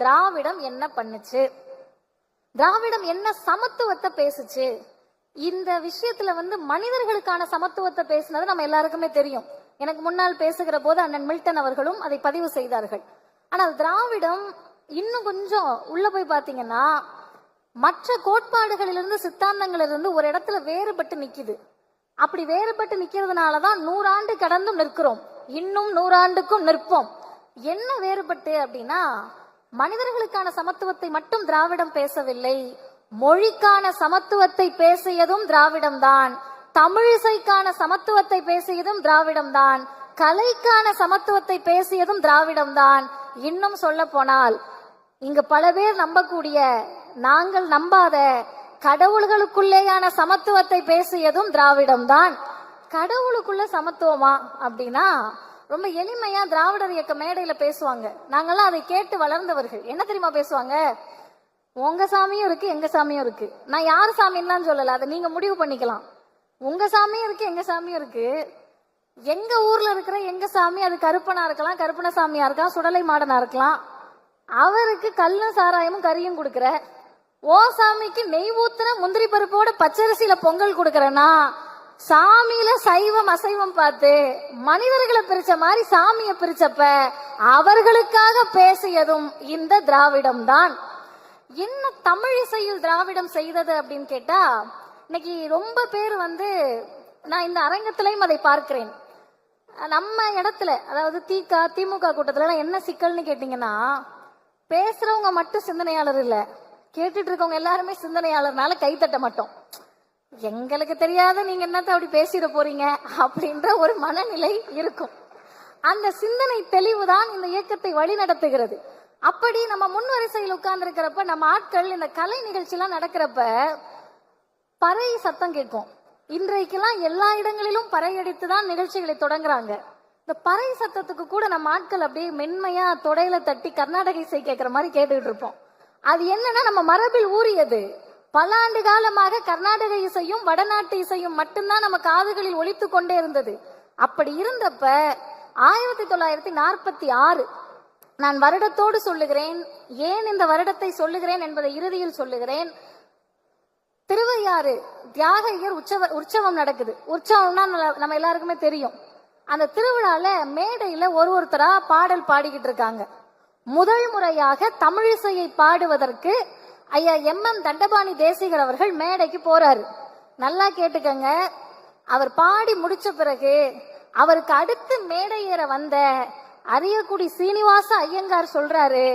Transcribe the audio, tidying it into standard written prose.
திராவிடம் என்ன பண்ணுச்சு, திராவிடம் என்ன சமத்துவத்தை பேசுச்சு. இந்த விஷயத்துல மனிதர்களுக்கான சமத்துவத்தை பேசினது நம்ம எல்லாருக்குமே தெரியும். எனக்கு முன்னால் பேசுகிற போது அண்ணன் மில்டன் அவர்களும் அதை பதிவு செய்தார்கள். ஆனால் திராவிடம் இன்னும் கொஞ்சம் உள்ள போய் பாத்தீங்கன்னா மற்ற கோட்பாடுகளிலிருந்து சித்தாந்தங்களிலிருந்து ஒரு இடத்துல வேறுபட்டு நிக்குது. அப்படி வேறுபட்டு நிக்கிறதுனாலதான் 100 ஆண்டு கடந்தும் நிற்கிறோம், இன்னும் 100 ஆண்டுக்கும் நிற்போம். என்ன வேறுபட்டு அப்படின்னா, மனிதர்களுக்கான சமத்துவத்தை மட்டும் திராவிடம் பேசவில்லை, மொழிக்கான சமத்துவத்தை பேசியதும் திராவிடம் தான், தமிழிசைக்கான சமத்துவத்தை பேசியதும் திராவிடம் தான், கலைக்கான சமத்துவத்தை பேசியதும் திராவிடம் தான். இன்னும் சொல்ல போனால் இங்கு பல பேர் நம்பக்கூடிய, நாங்கள் நம்பாத கடவுள்களுக்குள்ளேயான சமத்துவத்தை பேசியதும் திராவிடம் தான். கடவுளுக்குள்ள சமத்துவமா அப்படின்னா ரொம்ப எளிமையா திராவிடர் இயக்க மேடையில பேசுவாங்க. நாங்கெல்லாம் அதை கேட்டு வளர்ந்தவர்கள். என்ன தெரியுமா பேசுவாங்க? உங்க சாமியும் இருக்கு, எங்க சாமியும் இருக்கு. நான் யார் சாமின்னு சொல்லல, அதை நீங்க முடிவு பண்ணிக்கலாம். உங்க சாமியும் இருக்கு, எங்க சாமியும் இருக்கு. எங்க ஊர்ல இருக்கிற எங்க சாமி அது கருப்பனா இருக்கலாம், கருப்பன சாமியா இருக்கலாம், சுடலை மாடனா இருக்கலாம். அவருக்கு கல்லும் சாராயமும் கறியும் கொடுக்கற, ஓ சாமிக்கு நெய் ஊத்துற முந்திரி பருப்போட பச்சரிசியில பொங்கல் கொடுக்கறனா, சாமியில சைவம் அசைவம் பார்த்து மனிதர்களை பிரிச்ச மாதிரி சாமிய பிரிச்சப்ப அவர்களுக்காக பேசியதும் இந்த திராவிடம் தான். என்ன தமிழிசையில் திராவிடம் செய்தது அப்படின்னு கேட்டா, இன்னைக்கு ரொம்ப பேர் நான் இந்த அரங்கத்திலையும் அதை பார்க்கிறேன். நம்ம இடத்துல, அதாவது திமுக கூட்டத்துல என்ன சிக்கல்னு கேட்டீங்கன்னா, பேசுறவங்க மட்டும் சிந்தனையாளர் இல்ல, கேட்டுட்டு இருக்கவங்க எல்லாருமே சிந்தனையாளர்னால கைத்தட்ட மாட்டோம். எங்களுக்கு தெரியாத நீங்க என்னத்த அப்படி பேசிட போறீங்க அப்படின்ற ஒரு மனநிலை இருக்கும். அந்த சிந்தனை தெளிவுதான் இந்த இயக்கத்தை வழி நடத்துகிறது. அப்படி நம்ம முன்வரிசையில் உட்கார்ந்து இருக்கிறப்ப, நம்ம ஆட்கள் இந்த கலை நிகழ்ச்சி எல்லாம் நடக்கிறப்ப பறை சத்தம் கேட்கும். இன்றைக்கெல்லாம் எல்லா இடங்களிலும் பறையடித்துதான் நிகழ்ச்சிகளை தொடங்குறாங்க. இந்த பறை சத்தத்துக்கு கூட நம்ம ஆட்கள் அப்படியே மென்மையா தொடையில தட்டி கர்நாடக இசை கேட்கிற மாதிரி கேட்டுக்கிட்டு இருப்போம். அது என்னன்னா நம்ம மரபில் ஊறியது. பல ஆண்டு காலமாக கர்நாடக இசையும் வடநாட்டு இசையும் மட்டும்தான் நம்ம காதுகளில் ஒலித்து கொண்டே இருந்தது. அப்படி இருந்தப்ப 1946, நான் வருடத்தோடு சொல்லுகிறேன், ஏன் இந்த வருடத்தை சொல்லுகிறேன் என்பதை இறுதியில் சொல்லுகிறேன். திருவையாறு தியாகையர் உற்சவம் நடக்குது. உற்சவம்னா நம்ம எல்லாருக்குமே தெரியும். அந்த திருவிழால மேடையில ஒருத்தரா பாடல் பாடிக்கிட்டு இருக்காங்க. முதல் முறையாக தமிழிசையை பாடுவதற்கு ஐயா MM தண்டபாணி தேசிகர் அவர்கள் மேடைக்கு போறாரு. நல்லா கேட்டுக்கங்க. அவர் பாடி முடிச்ச பிறகு அவருக்கு அடுத்து மேடை ஏற வந்த அரியக்குடி சீனிவாச ஐயங்கார் சொல்றாரு,